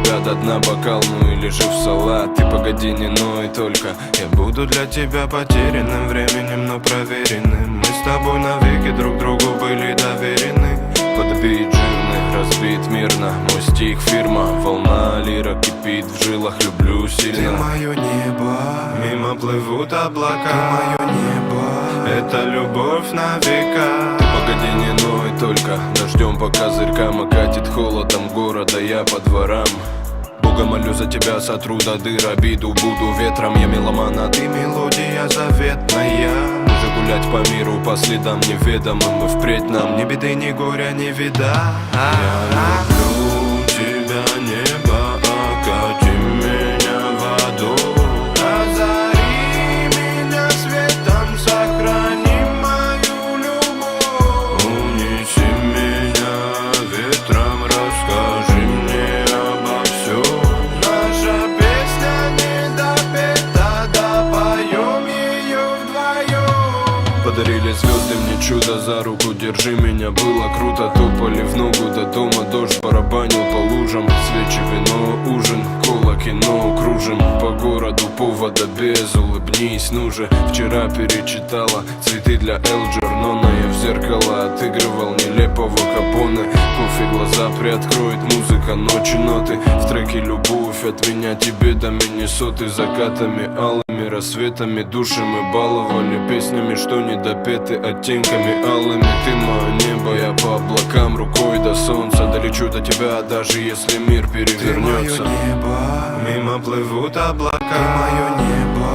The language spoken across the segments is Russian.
тебя до дна бокал, ну или же в салат. Ты погоди, не ной только. Я буду для тебя потерянным временем, но проверенным. Мы с тобой навеки друг другу были доверены. Подбит жирный, разбит мирно. Мой стих фирма, волна лира кипит в жилах. Люблю сильно. Ты мое небо, мимо плывут облака. ты мое небо, это любовь на века. Ты погоди, не ной только. Дождем по козырькам окатит холодом города я по дворам. Бога молю за тебя, сотру до дыр обиду. Буду ветром, я меломан, а ты мелодия заветная. Мы же гулять по миру по следам неведомым. И впредь нам ни беды, ни горя не вида. Я люблю тебя, небо, окати меня водой. Озари меня светом, сохрани мою любовь. Унеси меня ветром, расскажи мне обо всем. Наша песня не допета, допоем ее вдвоем. Подарили звезды мне чудо, за руку держи меня, было круто. Топали в ногу до дома, дождь барабанил по лужам. Свечи, вино, ужин, кола, кино, кружим по городу, повода без, улыбнись, ну же. Вчера перечитала цветы для Элджернона. Я в зеркало отыгрывал нелепого Капоне. Кофе глаза приоткроет, музыка, ночи, ноты. В треке любовь от меня тебе до Миннесоты. Закатами, алыми, рассветами, души мы баловали песнями, что недопеты оттенками алыми. Ты мое небо, я по облакам, рукой до солнца. Долечу до тебя, даже если мир перевернется. ты мое небо, мимо плывут облака. ты мое небо,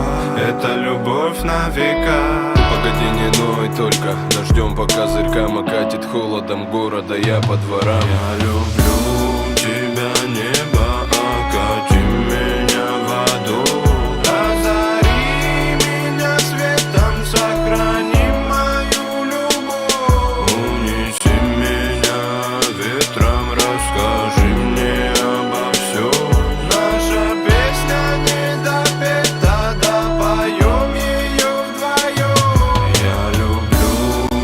это любовь на века. Ты погоди, не ной только. Дождем по козырькам окатит холодом города я по дворам. Я люблю тебя, небо, окати меня водой. Озари меня светом, сохрани мою любовь. Унеси меня ветром, расскажи мне обо всем. Наша песня не допета, допоем ее вдвоем. Я люблю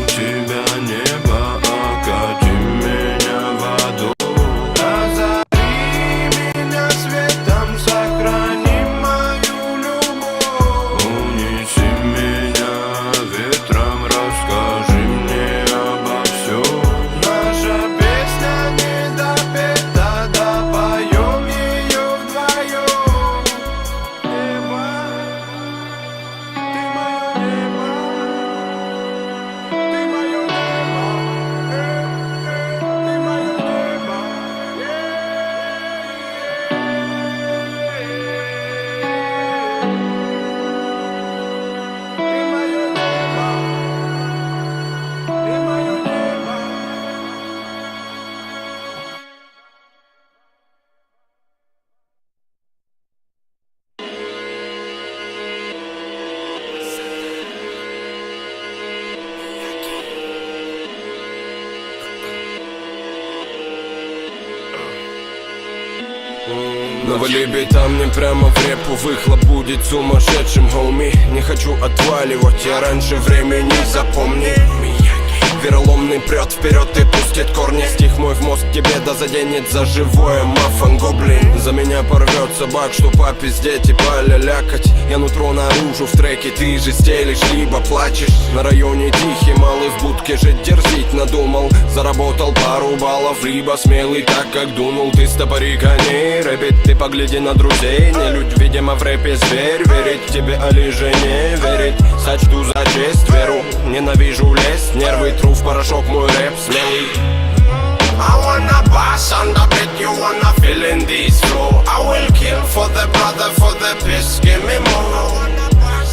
тебя, небо, окати меня водой. Озари меня светом, сохрани мою любовь. Унеси меня ветром, расскажи мне обо всем. Наша песня не допета, допоем ее вдвоем. Небо, ты мое небо, ты мое небо, ты мое небо. Ты мое небо, ты мое небо. Навали бита мне прямо в репу, выхлоп будет сумасшедшим, хоуми. Не хочу отваливать, я раньше времени, запомни. Вероломный прет вперед и пустит корни. Стих мой в мозг тебе да заденет за живое. Мафан гоблин за меня порвет собак, что попиздеть и полялякать. Я нутро наружу в треке, ты же стелишь, либо плачешь. На районе тихий, малый в будке жить дерзить надумал. Заработал пару баллов, либо смелый так как думал. Ты стопори коней, рэпит, ты погляди на друзей. Не людь, видимо в рэпе зверь. Верить тебе, али же не верить. Сочту за честь веру, ненавижу лезть. Нервы тру в порошок, мой рэп смелый. I wanna bass on the beat, you wanna feel in this flow. I will kill for the brother, for the peace. Give me more,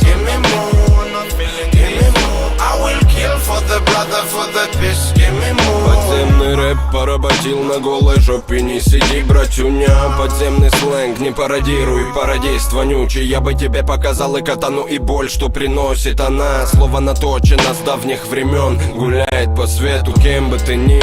give me more, give me more. I will kill for the brother, for the peace. Give me more. Подземный рэп поработил на голой жопе. Не сиди, братюня, подземный сленг не пародируй, пародейст вонючий. Я бы тебе показал и катану, и боль, что приносит она. Слово наточено с давних времен, гуляет по свету. Кем бы ты ни